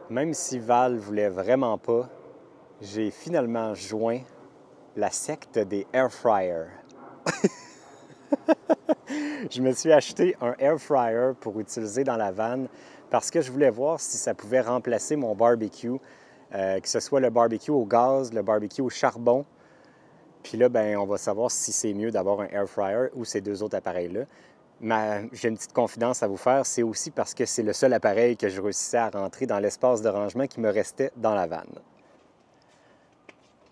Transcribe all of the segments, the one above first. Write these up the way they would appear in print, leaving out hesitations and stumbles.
Même si Val voulait vraiment pas, j'ai finalement joint la secte des air fryers. Je me suis acheté un air fryer pour utiliser dans la vanne parce que je voulais voir si ça pouvait remplacer mon barbecue, que ce soit le barbecue au gaz, le barbecue au charbon. Puis là, ben, on va savoir si c'est mieux d'avoir un air fryer ou ces deux autres appareils-là. Mais j'ai une petite confidence à vous faire, c'est aussi parce que c'est le seul appareil que je réussissais à rentrer dans l'espace de rangement qui me restait dans la vanne.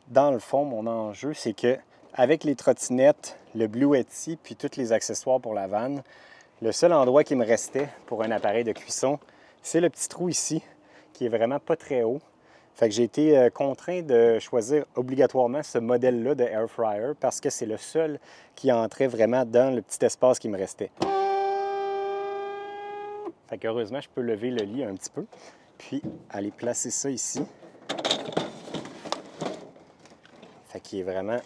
Dans le fond, mon enjeu, c'est que avec les trottinettes, le Bluetti puis tous les accessoires pour la vanne, le seul endroit qui me restait pour un appareil de cuisson, c'est le petit trou ici, qui est vraiment pas très haut. Fait que j'ai été contraint de choisir obligatoirement ce modèle-là de air fryer parce que c'est le seul qui entrait vraiment dans le petit espace qui me restait. Fait qu'heureusement, je peux lever le lit un petit peu, puis aller placer ça ici. Fait qu'il est vraiment...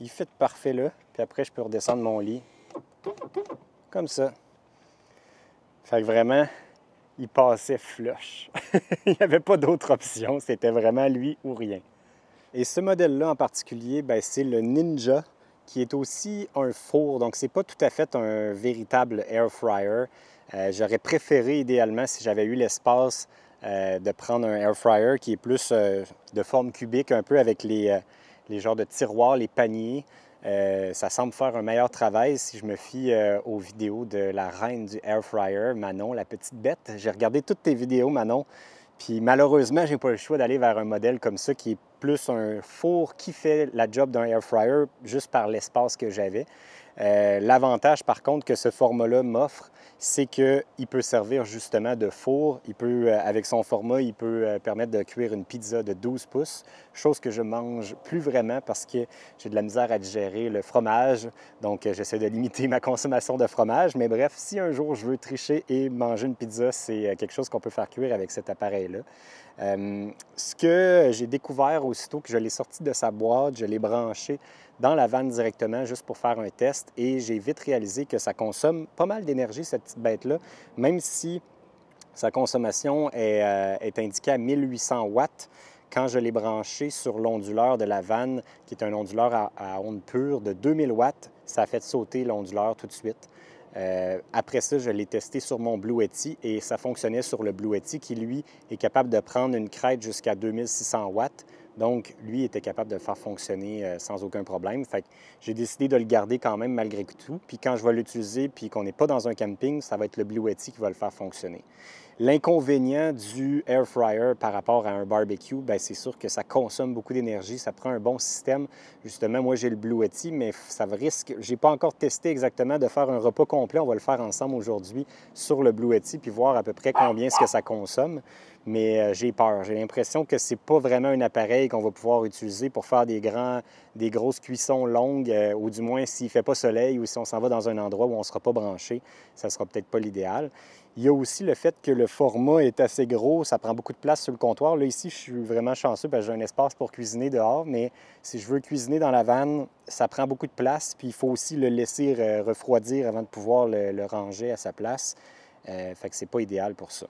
Il fit parfait là, puis après, je peux redescendre mon lit comme ça. Fait que vraiment, il passait flush. Il n'y avait pas d'autre option, c'était vraiment lui ou rien. Et ce modèle-là en particulier, c'est le Ninja, qui est aussi un four. Donc, c'est pas tout à fait un véritable air fryer. J'aurais préféré, idéalement, si j'avais eu l'espace, de prendre un air fryer qui est plus de forme cubique, un peu avec les genres de tiroirs, les paniers. Ça semble faire un meilleur travail si je me fie aux vidéos de la reine du air fryer, Manon, la petite bête. J'ai regardé toutes tes vidéos, Manon, puis malheureusement, je n'ai pas le choix d'aller vers un modèle comme ça qui est plus un four qui fait la job d'un air fryer juste par l'espace que j'avais. L'avantage, par contre, que ce format-là m'offre, c'est qu'il peut servir justement de four. Il peut, avec son format, il peut permettre de cuire une pizza de 12 pouces, chose que je mange plus vraiment parce que j'ai de la misère à digérer le fromage. Donc, j'essaie de limiter ma consommation de fromage. Mais bref, si un jour je veux tricher et manger une pizza, c'est quelque chose qu'on peut faire cuire avec cet appareil-là. Ce que j'ai découvert aussitôt que je l'ai sorti de sa boîte, je l'ai branché dans la vanne directement juste pour faire un test et j'ai vite réalisé que ça consomme pas mal d'énergie, cette petite bête-là, même si sa consommation est indiquée à 1800 watts. Quand je l'ai branché sur l'onduleur de la vanne, qui est un onduleur à onde pure de 2000 watts, ça a fait sauter l'onduleur tout de suite. Après ça, je l'ai testé sur mon Bluetti et ça fonctionnait sur le Bluetti qui, lui, est capable de prendre une crête jusqu'à 2600 watts. Donc, lui était capable de le faire fonctionner sans aucun problème. Fait que j'ai décidé de le garder quand même malgré tout. Puis quand je vais l'utiliser puis qu'on n'est pas dans un camping, ça va être le Bluetti qui va le faire fonctionner. L'inconvénient du air fryer par rapport à un barbecue, c'est sûr que ça consomme beaucoup d'énergie, ça prend un bon système. Justement, moi, j'ai le Bluetti, mais ça risque, je n'ai pas encore testé exactement de faire un repas complet. On va le faire ensemble aujourd'hui sur le Bluetti puis voir à peu près combien est-ce que ça consomme. Mais j'ai peur. J'ai l'impression que c'est pas vraiment un appareil qu'on va pouvoir utiliser pour faire des grosses cuissons longues, ou du moins s'il ne fait pas soleil ou si on s'en va dans un endroit où on ne sera pas branché, ça ne sera peut-être pas l'idéal. Il y a aussi le fait que le format est assez gros, ça prend beaucoup de place sur le comptoir. Là, ici, je suis vraiment chanceux parce que j'ai un espace pour cuisiner dehors, mais si je veux cuisiner dans la vanne, ça prend beaucoup de place, puis il faut aussi le laisser refroidir avant de pouvoir le ranger à sa place. Fait que c'est pas idéal pour ça.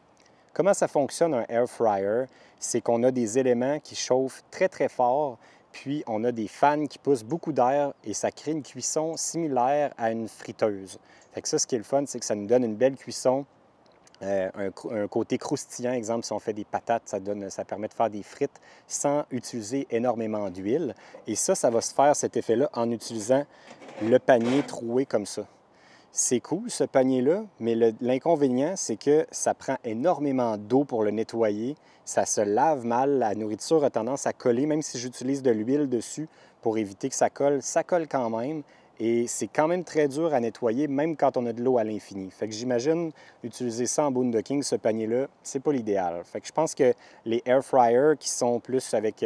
Comment ça fonctionne un air fryer? C'est qu'on a des éléments qui chauffent très, très fort, puis on a des fans qui poussent beaucoup d'air et ça crée une cuisson similaire à une friteuse. Fait que ça, ce qui est le fun, c'est que ça nous donne une belle cuisson. Un côté croustillant, exemple, si on fait des patates, ça permet de faire des frites sans utiliser énormément d'huile. Et ça va se faire, cet effet-là, en utilisant le panier troué comme ça. C'est cool, ce panier-là, mais l'inconvénient, c'est que ça prend énormément d'eau pour le nettoyer. Ça se lave mal, la nourriture a tendance à coller, même si j'utilise de l'huile dessus pour éviter que ça colle quand même. Et c'est quand même très dur à nettoyer, même quand on a de l'eau à l'infini. Fait que j'imagine utiliser ça en boondocking, ce panier-là, c'est pas l'idéal. Fait que je pense que les air fryers qui sont plus avec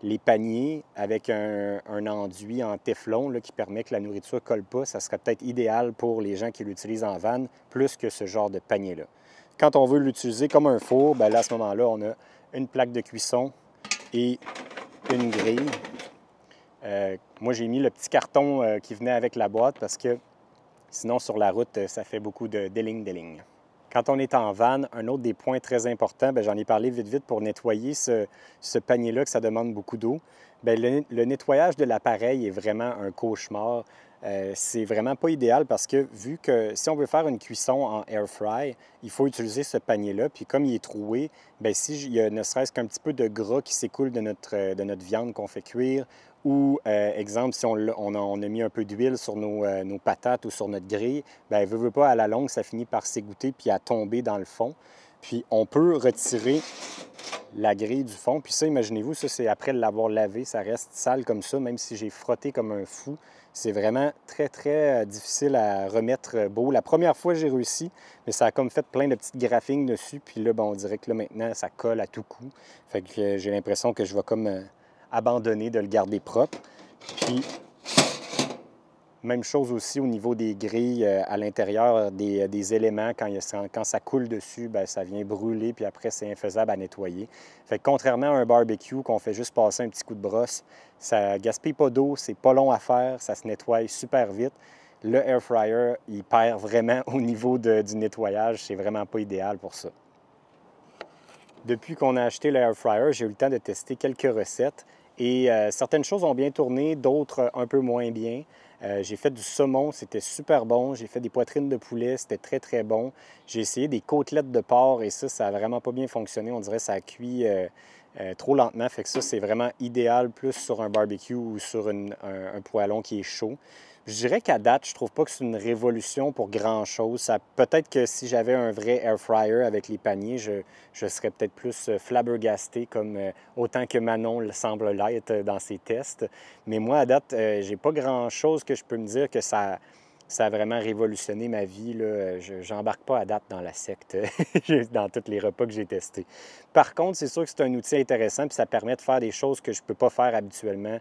les paniers, avec un enduit en téflon là, qui permet que la nourriture ne colle pas, ça serait peut-être idéal pour les gens qui l'utilisent en vanne, plus que ce genre de panier-là. Quand on veut l'utiliser comme un four, là, à ce moment-là, on a une plaque de cuisson et une grille. Moi, j'ai mis le petit carton qui venait avec la boîte parce que sinon, sur la route, ça fait beaucoup de déligne. Quand on est en van, un autre des points très importants, j'en ai parlé vite pour nettoyer ce panier-là, que ça demande beaucoup d'eau. Le nettoyage de l'appareil est vraiment un cauchemar. C'est vraiment pas idéal parce que vu que si on veut faire une cuisson en air fry, il faut utiliser ce panier-là. Puis comme il est troué, s'il y a ne serait-ce qu'un petit peu de gras qui s'écoule de notre viande qu'on fait cuire, ou exemple, si on a mis un peu d'huile sur nos patates ou sur notre grille, veut pas, à la longue, ça finit par s'égoutter puis à tomber dans le fond. Puis on peut retirer la grille du fond. Puis ça, imaginez-vous, ça c'est après l'avoir lavé, ça reste sale comme ça, même si j'ai frotté comme un fou. C'est vraiment très difficile à remettre beau. La première fois, j'ai réussi, mais ça a comme fait plein de petites graphings dessus. Puis là, on dirait que là, maintenant, ça colle à tout coup. Fait que j'ai l'impression que je vais comme abandonner de le garder propre. Puis, même chose aussi au niveau des grilles à l'intérieur des éléments. Quand ça coule dessus, ça vient brûler, puis après, c'est infaisable à nettoyer. Fait que contrairement à un barbecue qu'on fait juste passer un petit coup de brosse, ça gaspille pas d'eau, c'est pas long à faire, ça se nettoie super vite. Le air fryer, il perd vraiment au niveau du nettoyage. C'est vraiment pas idéal pour ça. Depuis qu'on a acheté le air fryer, j'ai eu le temps de tester quelques recettes. Et certaines choses ont bien tourné, d'autres un peu moins bien. J'ai fait du saumon, c'était super bon. J'ai fait des poitrines de poulet, c'était très bon. J'ai essayé des côtelettes de porc et ça n'a vraiment pas bien fonctionné. On dirait que ça a cuit trop lentement. Fait que ça, c'est vraiment idéal plus sur un barbecue ou sur un poêlon qui est chaud. Je dirais qu'à date, je trouve pas que c'est une révolution pour grand-chose. Peut-être que si j'avais un vrai air fryer avec les paniers, je serais peut-être plus flabbergasté, comme autant que Manon le semble l'être dans ses tests. Mais moi, à date, j'ai pas grand-chose que je peux me dire que ça a vraiment révolutionné ma vie. Là. Je n'embarque pas à date dans la secte, dans tous les repas que j'ai testés. Par contre, c'est sûr que c'est un outil intéressant, puis ça permet de faire des choses que je ne peux pas faire habituellement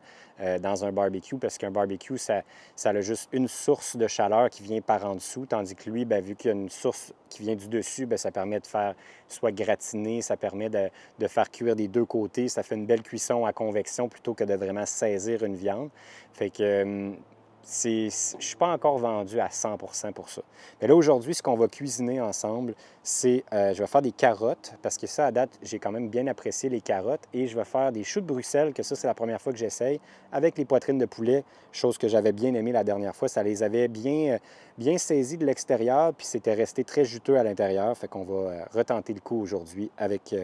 dans un barbecue, parce qu'un barbecue, ça a juste une source de chaleur qui vient par en dessous, tandis que lui, vu qu'il y a une source qui vient du dessus, ça permet de faire soit gratiner, ça permet de faire cuire des deux côtés, ça fait une belle cuisson à convection plutôt que de vraiment saisir une viande. Fait que je ne suis pas encore vendu à 100% pour ça. Mais là, aujourd'hui, ce qu'on va cuisiner ensemble, c'est, je vais faire des carottes, parce que ça, à date, j'ai quand même bien apprécié les carottes, et je vais faire des choux de Bruxelles, que ça, c'est la première fois que j'essaye, avec les poitrines de poulet, chose que j'avais bien aimé la dernière fois. Ça les avait bien saisies de l'extérieur, puis c'était resté très juteux à l'intérieur. Fait qu'on va retenter le coup aujourd'hui avec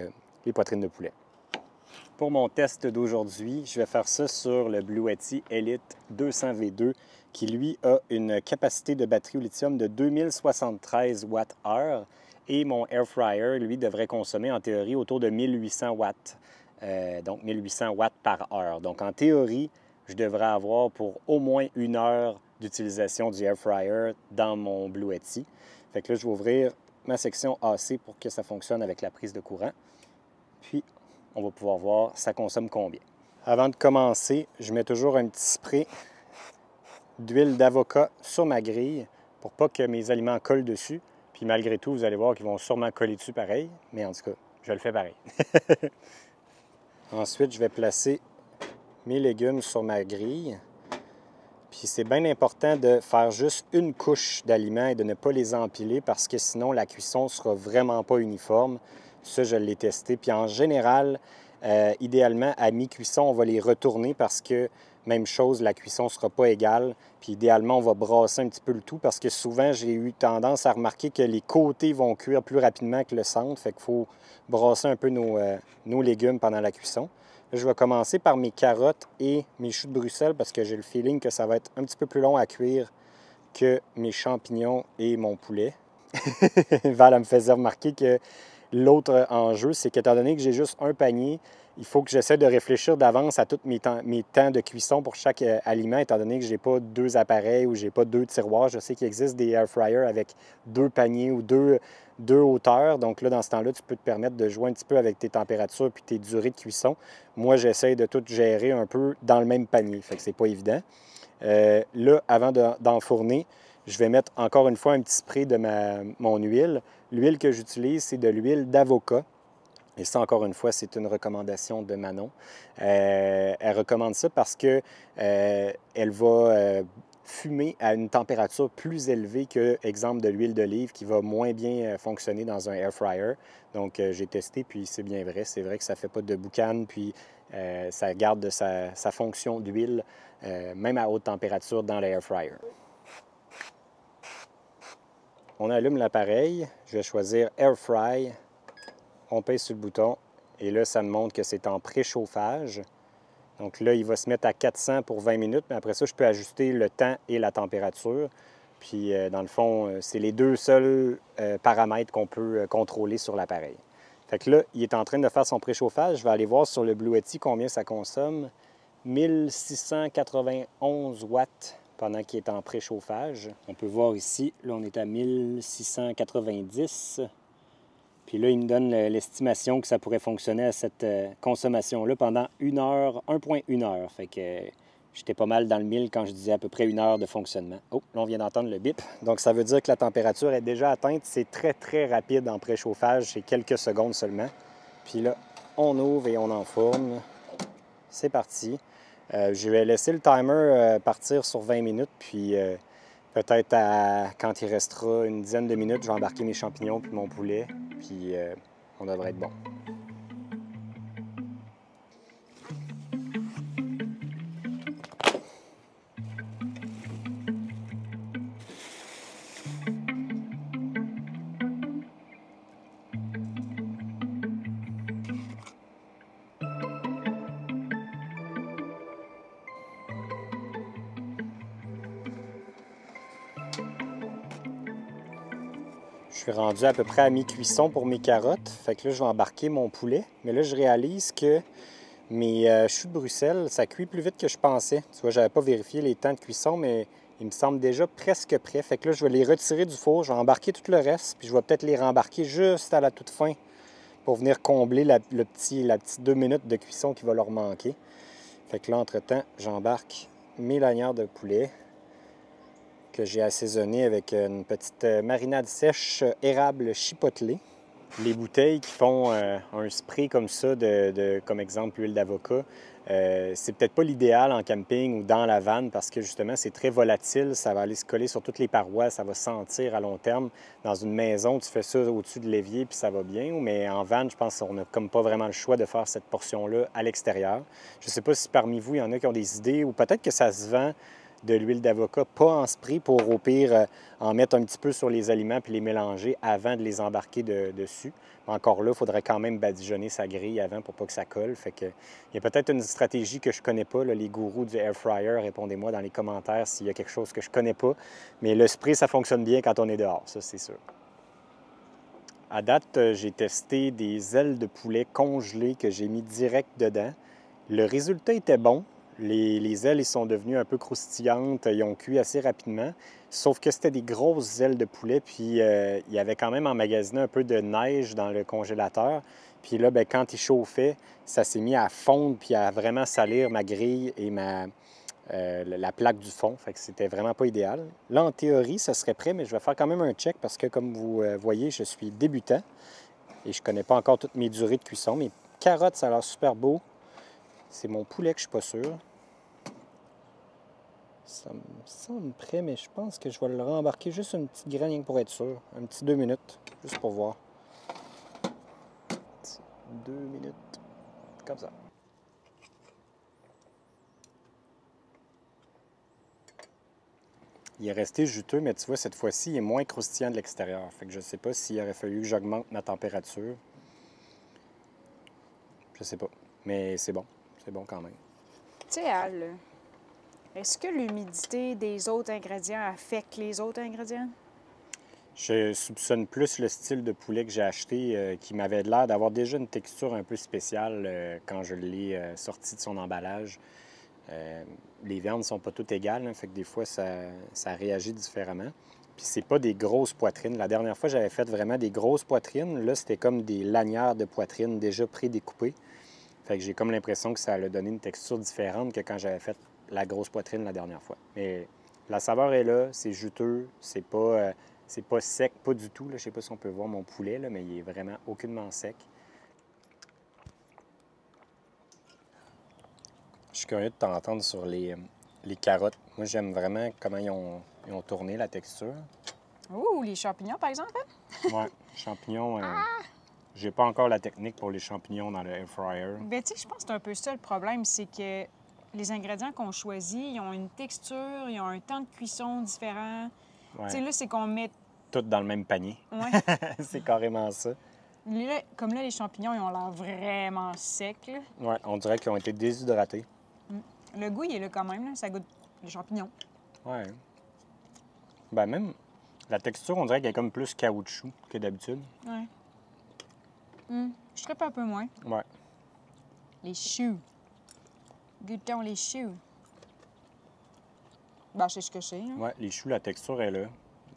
les poitrines de poulet. Pour mon test d'aujourd'hui, je vais faire ça sur le Blue Yeti Elite 200V2 qui, lui, a une capacité de batterie au lithium de 2073 Wh. Et mon Air Fryer, lui, devrait consommer en théorie autour de 1800 watts. Donc 1800 watts par heure. Donc en théorie, je devrais avoir pour au moins 1 heure d'utilisation du Air Fryer dans mon Blue Yeti. Fait que là, je vais ouvrir ma section AC pour que ça fonctionne avec la prise de courant. Puis, on va pouvoir voir ça consomme combien. Avant de commencer, je mets toujours un petit spray d'huile d'avocat sur ma grille pour pas que mes aliments collent dessus. Puis malgré tout, vous allez voir qu'ils vont sûrement coller dessus pareil, mais en tout cas, je le fais pareil. Ensuite, je vais placer mes légumes sur ma grille. Puis c'est bien important de faire juste une couche d'aliments et de ne pas les empiler parce que sinon la cuisson ne sera vraiment pas uniforme. Ça, je l'ai testé. Puis en général, idéalement, à mi-cuisson, on va les retourner parce que, même chose, la cuisson ne sera pas égale. Puis idéalement, on va brasser un petit peu le tout parce que souvent, j'ai eu tendance à remarquer que les côtés vont cuire plus rapidement que le centre. Fait qu'il faut brasser un peu nos légumes pendant la cuisson. Là, je vais commencer par mes carottes et mes choux de Bruxelles parce que j'ai le feeling que ça va être un petit peu plus long à cuire que mes champignons et mon poulet. Val me faisait remarquer que l'autre enjeu, c'est qu'étant donné que j'ai juste un panier, il faut que j'essaie de réfléchir d'avance à tous mes temps de cuisson pour chaque aliment, étant donné que je n'ai pas 2 appareils ou je n'ai pas 2 tiroirs. Je sais qu'il existe des air fryers avec 2 paniers ou deux hauteurs. Donc là, dans ce temps-là, tu peux te permettre de jouer un petit peu avec tes températures puis tes durées de cuisson. Moi, j'essaie de tout gérer un peu dans le même panier, fait que c'est pas évident. Là, avant d'enfourner, je vais mettre encore une fois un petit spray de mon huile. L'huile que j'utilise, c'est de l'huile d'avocat. Et ça, encore une fois, c'est une recommandation de Manon. Elle recommande ça parce que elle va fumer à une température plus élevée que, exemple, de l'huile d'olive qui va moins bien fonctionner dans un air fryer. Donc, j'ai testé, puis c'est bien vrai. C'est vrai que ça ne fait pas de boucan, puis ça garde sa fonction d'huile, même à haute température dans l'air fryer. On allume l'appareil. Je vais choisir Air Fry. On pèse sur le bouton. Et là, ça me montre que c'est en préchauffage. Donc là, il va se mettre à 400 pour 20 minutes, mais après ça, je peux ajuster le temps et la température. Puis, dans le fond, c'est les deux seuls paramètres qu'on peut contrôler sur l'appareil. Fait que là, il est en train de faire son préchauffage. Je vais aller voir sur le Bluetti combien ça consomme. 1691 watts pendant qu'il est en préchauffage. On peut voir ici, là, on est à 1690. Puis là, il me donne l'estimation que ça pourrait fonctionner à cette consommation-là pendant 1 heure, 1,1 heure. Fait que j'étais pas mal dans le mille quand je disais à peu près 1 heure de fonctionnement. Oh, là, on vient d'entendre le bip. Donc, ça veut dire que la température est déjà atteinte. C'est très, très rapide en préchauffage. C'est quelques secondes seulement. Puis là, on ouvre et on enfourne. C'est parti. Je vais laisser le timer partir sur 20 minutes. Puis peut-être quand il restera une dizaine de minutes, je vais embarquer mes champignons puis mon poulet. Puis on devrait être bon. Je suis rendu à peu près à mi-cuisson pour mes carottes. Fait que là, je vais embarquer mon poulet. Mais là, je réalise que mes choux de Bruxelles, ça cuit plus vite que je pensais. Tu vois, j'avais pas vérifié les temps de cuisson, mais ils me semblent déjà presque prêts. Fait que là, je vais les retirer du four. Je vais embarquer tout le reste, puis je vais peut-être les rembarquer juste à la toute fin pour venir combler la petite 2 minutes de cuisson qui va leur manquer. Fait que là, entre-temps, j'embarque mes lanières de poulet que j'ai assaisonné avec une petite marinade sèche érable chipotelée. Les bouteilles qui font un spray comme ça, comme exemple l'huile d'avocat, c'est peut-être pas l'idéal en camping ou dans la vanne parce que justement, c'est très volatile. Ça va aller se coller sur toutes les parois, ça va sentir à long terme. Dans une maison, tu fais ça au-dessus de l'évier puis ça va bien. Mais en vanne, je pense qu'on n'a comme pas vraiment le choix de faire cette portion-là à l'extérieur. Je ne sais pas si parmi vous, il y en a qui ont des idées ou peut-être que ça se vend de l'huile d'avocat, pas en spray, pour au pire en mettre un petit peu sur les aliments puis les mélanger avant de les embarquer dessus. Encore là, il faudrait quand même badigeonner sa grille avant pour pas que ça colle. Fait que, il y a peut-être une stratégie que je connais pas. Là, les gourous du air fryer, répondez-moi dans les commentaires s'il y a quelque chose que je connais pas. Mais le spray, ça fonctionne bien quand on est dehors, ça c'est sûr. À date, j'ai testé des ailes de poulet congelées que j'ai mis direct dedans. Le résultat était bon. Les ailes, ils sont devenues un peu croustillantes, ils ont cuit assez rapidement, sauf que c'était des grosses ailes de poulet, puis il y avait quand même emmagasiné un peu de neige dans le congélateur. Puis là, bien, quand il chauffait, ça s'est mis à fondre puis à vraiment salir ma grille et la plaque du fond. Fait que c'était vraiment pas idéal. Là, en théorie, ça serait prêt, mais je vais faire quand même un check parce que, comme vous voyez, je suis débutant et je connais pas encore toutes mes durées de cuisson. Mes carottes, ça a l'air super beau. C'est mon poulet que je suis pas sûr. Ça me semble prêt, mais je pense que je vais le rembarquer juste une petite graine pour être sûr. Un petit 2 minutes, juste pour voir. 2 minutes, comme ça. Il est resté juteux, mais tu vois, cette fois-ci, il est moins croustillant de l'extérieur. Fait que je ne sais pas s'il aurait fallu que j'augmente ma température. Je sais pas, mais c'est bon. C'est bon quand même. Tu sais, Al, est-ce que l'humidité des autres ingrédients affecte les autres ingrédients? Je soupçonne plus le style de poulet que j'ai acheté qui m'avait l'air d'avoir déjà une texture un peu spéciale quand je l'ai sorti de son emballage. Les viandes ne sont pas toutes égales, hein, fait que des fois, ça réagit différemment. Puis c'est pas des grosses poitrines. La dernière fois, j'avais fait vraiment des grosses poitrines. Là, c'était comme des lanières de poitrine déjà pré-découpées. Fait que j'ai comme l'impression que ça a donné une texture différente que quand j'avais fait la grosse poitrine la dernière fois. Mais la saveur est là, c'est juteux, c'est pas sec, pas du tout. Là. Je sais pas si on peut voir mon poulet, là, mais il est vraiment aucunement sec. Je suis curieux de t'entendre sur les les carottes. Moi, j'aime vraiment comment ils ont tourné la texture. Ouh, les champignons, par exemple. Hein? Ouais, champignons, j'ai pas encore la technique pour les champignons dans le air fryer. Ben, tu sais, je pense que c'est un peu ça le problème, c'est que les ingrédients qu'on choisit, ils ont une texture, ils ont un temps de cuisson différent. Ouais. Tu sais, là, c'est qu'on met... Tout dans le même panier. Ouais. C'est carrément ça. Là, comme là, les champignons, ils ont l'air vraiment secs, là. Ouais, on dirait qu'ils ont été déshydratés. Le goût, il est là quand même, là. Ça goûte les champignons. Ouais. Ben même, la texture, on dirait qu'elle est comme plus caoutchouc que d'habitude. Ouais. Je trippe un peu moins. Ouais. Les choux. Goûtons les choux. Ben, c'est ce que c'est. Hein? Ouais, les choux, la texture est là.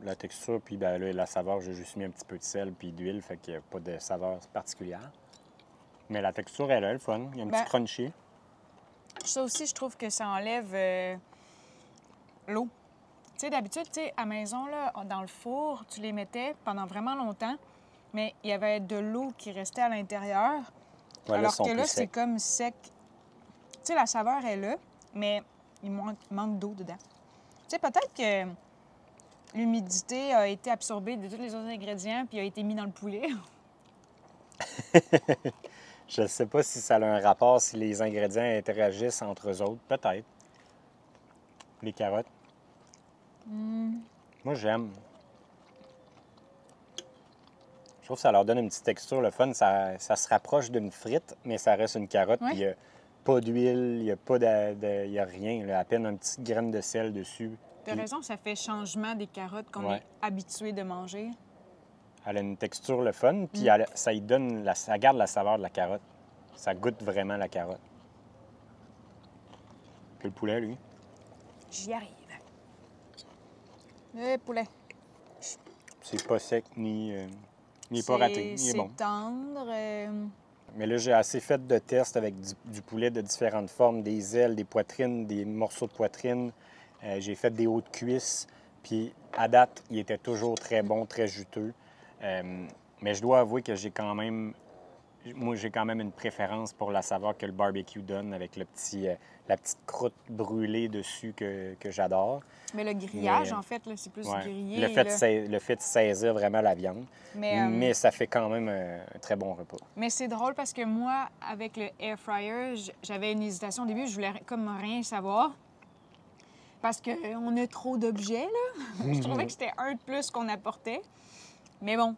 La texture, puis ben là, la saveur, j'ai juste mis un petit peu de sel puis d'huile, fait qu'il n'y a pas de saveur particulière. Mais la texture est là, le fun. Il y a un petit crunchy. Ça aussi, je trouve que ça enlève l'eau. Tu sais, d'habitude, tu sais, à maison, là, dans le four, tu les mettais pendant vraiment longtemps, mais il y avait de l'eau qui restait à l'intérieur. Ouais, alors là, que là, c'est comme sec. Tu sais, la saveur est là, mais il manque d'eau dedans. Tu sais, peut-être que l'humidité a été absorbée de tous les autres ingrédients puis a été mis dans le poulet. Je ne sais pas si ça a un rapport, si les ingrédients interagissent entre eux autres. Peut-être. Les carottes. Moi, j'aime. Je trouve que ça leur donne une petite texture, le fun. Ça se rapproche d'une frite, mais ça reste une carotte. Ouais. Puis il n'y a pas d'huile, il n'y a pas il y a rien. Là, à peine une petite graine de sel dessus. Tu as raison, ça fait changement des carottes qu'on est habitué de manger. Elle a une texture, le fun, puis ça y donne, ça garde la saveur de la carotte. Ça goûte vraiment la carotte. Puis le poulet, lui. J'y arrive. Le poulet. C'est pas sec ni pas raté. Il est bon. C'est tendre. Mais là, j'ai assez fait de tests avec du poulet de différentes formes, des ailes, des poitrines, des morceaux de poitrine. J'ai fait des hauts de cuisse. Puis à date, il était toujours très bon, très juteux. Mais je dois avouer que j'ai quand même une préférence pour la saveur que le barbecue donne avec la petite croûte brûlée dessus que j'adore. Mais le grillage, en fait, là, c'est plus grillé. Le fait de saisir vraiment la viande. Mais ça fait quand même un très bon repas. Mais c'est drôle parce que moi, avec le air fryer, j'avais une hésitation au début. Je voulais comme rien savoir. Parce qu'on a trop d'objets, là. Je trouvais que c'était un de plus qu'on apportait. Mais bon,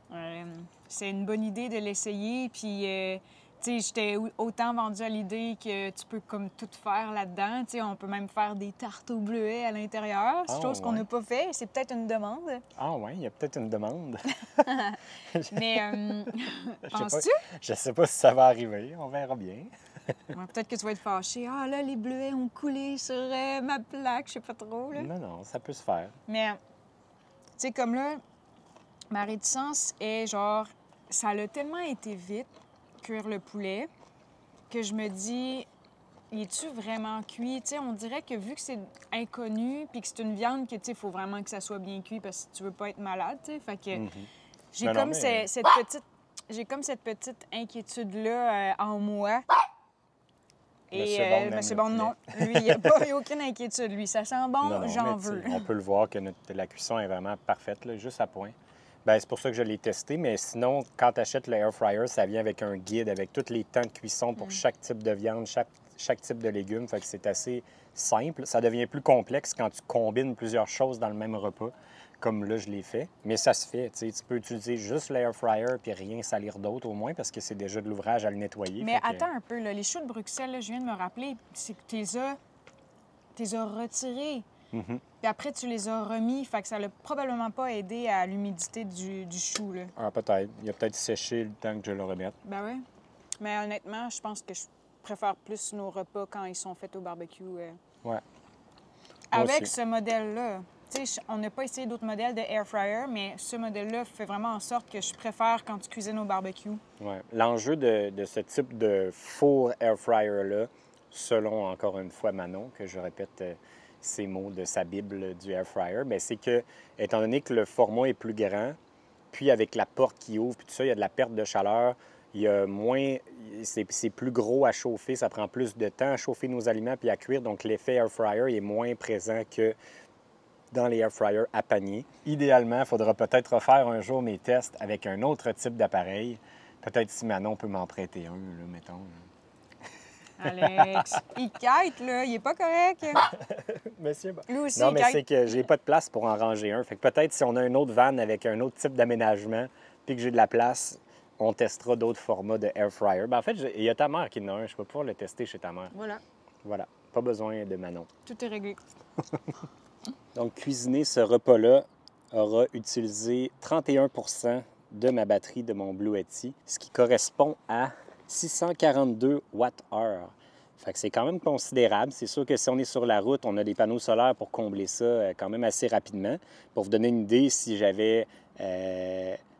c'est une bonne idée de l'essayer. Puis, tu sais, j'étais autant vendue à l'idée que tu peux comme tout faire là-dedans. Tu sais, on peut même faire des tartes au bleuet à l'intérieur. C'est chose qu'on n'a pas fait. C'est peut-être une demande. Ah oui, il y a peut-être une demande. Mais, penses-tu? Je sais pas si ça va arriver. On verra bien. Ouais, peut-être que tu vas être fâché. Ah là, les bleuets ont coulé sur ma plaque. Je sais pas trop, là. Non, ça peut se faire. Mais, tu sais, comme là... Ma réticence est genre, ça a tellement été vite, cuire le poulet, que je me dis, es-tu vraiment cuit? Tu sais, on dirait que vu que c'est inconnu, puis que c'est une viande que, tu sais, il faut vraiment que ça soit bien cuit parce que tu veux pas être malade, tu sais. Fait que j'ai comme cette petite inquiétude-là en moi. Et Monsieur Bond, non. Lui, il n'y a pas aucune inquiétude. Lui, ça sent bon, j'en veux. On peut le voir que la cuisson est vraiment parfaite, là, juste à point. Bien, c'est pour ça que je l'ai testé, mais sinon, quand tu achètes le air fryer, ça vient avec un guide, avec tous les temps de cuisson pour chaque type de viande, chaque type de légumes. Fait que c'est assez simple. Ça devient plus complexe quand tu combines plusieurs choses dans le même repas, comme là, je l'ai fait. Mais ça se fait. Tu peux utiliser juste l'air fryer puis rien salir d'autre au moins parce que c'est déjà de l'ouvrage à le nettoyer. Mais attends un peu, là, les choux de Bruxelles, là, je viens de me rappeler, c'est que tu les as retirés. Puis après, tu les as remis. Fait que ça n'a probablement pas aidé à l'humidité du chou, là. Ah, peut-être. Il a peut-être séché le temps que je le remette. Ben oui. Mais honnêtement, je pense que je préfère plus nos repas quand ils sont faits au barbecue. Ouais. Avec ce modèle-là. Tu sais, on n'a pas essayé d'autres modèles de air fryer, mais ce modèle-là fait vraiment en sorte que je préfère quand tu cuisines au barbecue. Ouais. L'enjeu de ce type de four air fryer-là, selon encore une fois Manon, que je répète ces mots de sa Bible du air fryer, bien, c'est que, étant donné que le format est plus grand, puis avec la porte qui ouvre, puis tout ça, il y a de la perte de chaleur, il y a moins... c'est plus gros à chauffer, ça prend plus de temps à chauffer nos aliments puis à cuire, donc l'effet air fryer est moins présent que dans les air fryers à panier. Idéalement, il faudra peut-être refaire un jour mes tests avec un autre type d'appareil. Peut-être si Manon peut m'en prêter un, là, mettons. Alex, il kite, là. Il est pas correct. Monsieur, Lui aussi, non, il mais kite. c'est que j'ai pas de place pour en ranger un. Fait que peut-être si on a un autre van avec un autre type d'aménagement puis que j'ai de la place, on testera d'autres formats de air fryer. Ben, en fait, il y a ta mère qui en a un. Je peux pouvoir le tester chez ta mère. Voilà, Voilà. Pas besoin de Manon. tout est réglé. Donc, cuisiner ce repas-là aura utilisé 31 de ma batterie de mon Blue Yeti, ce qui correspond à 642 Wh. Fait que c'est quand même considérable. C'est sûr que si on est sur la route, on a des panneaux solaires pour combler ça quand même assez rapidement. Pour vous donner une idée, si j'avais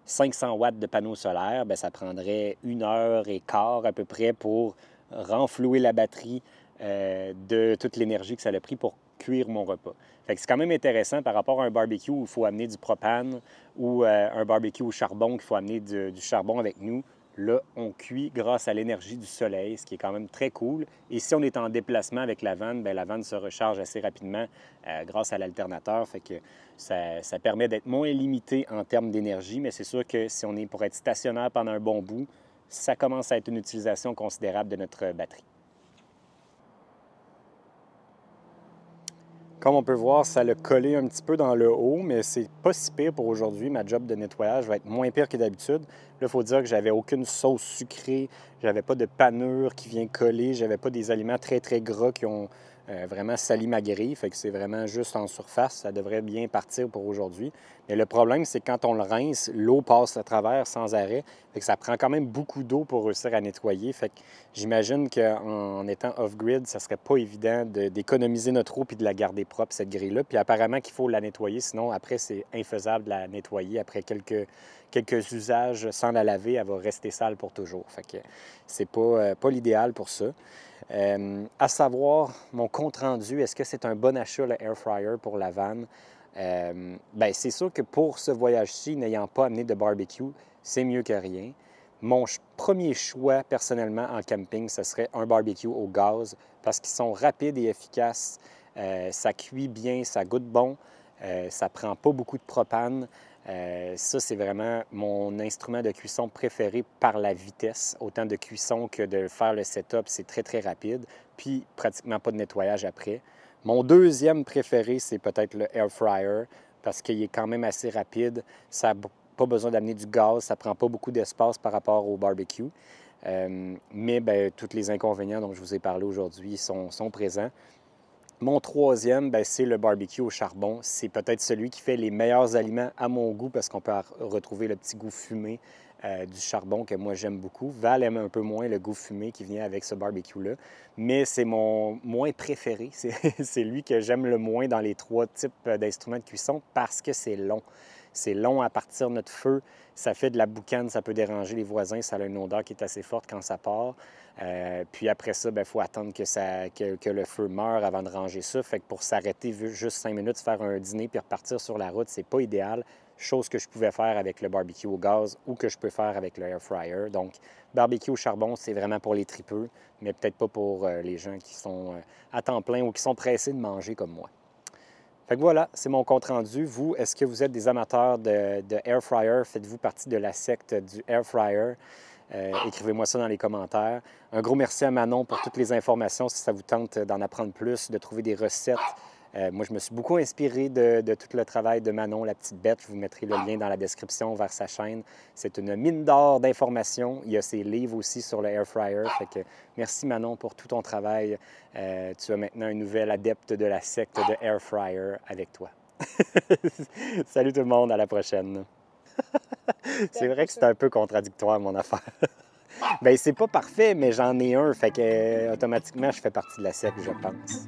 500 watts de panneaux solaires, bien, ça prendrait 1h15 à peu près pour renflouer la batterie de toute l'énergie que ça a pris pour cuire mon repas. Fait que c'est quand même intéressant par rapport à un barbecue où il faut amener du propane ou un barbecue au charbon qu'il faut amener du charbon avec nous. Là, on cuit grâce à l'énergie du soleil, ce qui est quand même très cool. Et si on est en déplacement avec la vanne, bien, la vanne se recharge assez rapidement grâce à l'alternateur. Fait que ça permet d'être moins limité en termes d'énergie, mais c'est sûr que si on est pour être stationnaire pendant un bon bout, ça commence à être une utilisation considérable de notre batterie. Comme on peut voir, ça l'a collé un petit peu dans le haut, mais c'est pas si pire pour aujourd'hui. Ma job de nettoyage va être moins pire que d'habitude. Là, il faut dire que j'avais aucune sauce sucrée, j'avais pas de panure qui vient coller, j'avais pas des aliments très, très gras qui ont vraiment sali ma grille. Fait que c'est vraiment juste en surface. Ça devrait bien partir pour aujourd'hui. Mais le problème, c'est que quand on le rince, l'eau passe à travers sans arrêt. Fait que ça prend quand même beaucoup d'eau pour réussir à nettoyer. Fait que j'imagine qu'en étant off-grid, ça serait pas évident d'économiser notre eau puis de la garder propre, cette grille-là. Puis apparemment qu'il faut la nettoyer, sinon après, c'est infaisable de la nettoyer. Après quelques usages sans la laver, elle va rester sale pour toujours. Fait que c'est pas l'idéal pour ça. À savoir, mon compte-rendu, est-ce que c'est un bon achat, le air fryer pour la vanne? Bien, c'est sûr que pour ce voyage-ci, n'ayant pas amené de barbecue, c'est mieux que rien. Mon premier choix, personnellement, en camping, ce serait un barbecue au gaz parce qu'ils sont rapides et efficaces. Ça cuit bien, ça goûte bon, ça prend pas beaucoup de propane. Ça, c'est vraiment mon instrument de cuisson préféré par la vitesse, autant de cuisson que de faire le setup, c'est très, très rapide, puis pratiquement pas de nettoyage après. Mon deuxième préféré, c'est peut-être le air fryer parce qu'il est quand même assez rapide. Ça n'a pas besoin d'amener du gaz, ça prend pas beaucoup d'espace par rapport au barbecue. Mais bien, tous les inconvénients dont je vous ai parlé aujourd'hui sont présents. Mon troisième, bien, c'est le barbecue au charbon. C'est peut-être celui qui fait les meilleurs aliments à mon goût parce qu'on peut retrouver le petit goût fumé du charbon que moi j'aime beaucoup. Val aime un peu moins le goût fumé qui vient avec ce barbecue-là, mais c'est mon moins préféré. C'est lui que j'aime le moins dans les trois types d'instruments de cuisson parce que c'est long. C'est long à partir de notre feu. Ça fait de la boucane, ça peut déranger les voisins. Ça a une odeur qui est assez forte quand ça part. Puis après ça, il faut attendre que le feu meure avant de ranger ça. Fait que pour s'arrêter juste 5 minutes, faire un dîner puis repartir sur la route, c'est pas idéal. Chose que je pouvais faire avec le barbecue au gaz ou que je peux faire avec le air fryer. Donc, barbecue au charbon, c'est vraiment pour les tripeux, mais peut-être pas pour les gens qui sont à temps plein ou qui sont pressés de manger comme moi. Fait que voilà, c'est mon compte rendu. Vous, est-ce que vous êtes des amateurs de air fryer? Faites-vous partie de la secte du air fryer? Écrivez-moi ça dans les commentaires. Un gros merci à Manon pour toutes les informations. Si ça vous tente d'en apprendre plus, de trouver des recettes. Moi, je me suis beaucoup inspiré de tout le travail de Manon, la petite bête. Je vous mettrai le lien dans la description vers sa chaîne. C'est une mine d'or d'informations. Il y a ses livres aussi sur le air fryer. Fait que merci Manon pour tout ton travail. Tu as maintenant un nouvel adepte de la secte de air fryer avec toi. Salut tout le monde, à la prochaine. C'est vrai que c'est un peu contradictoire, mon affaire. Bien, c'est pas parfait, mais j'en ai un, fait que automatiquement, je fais partie de la secte, je pense.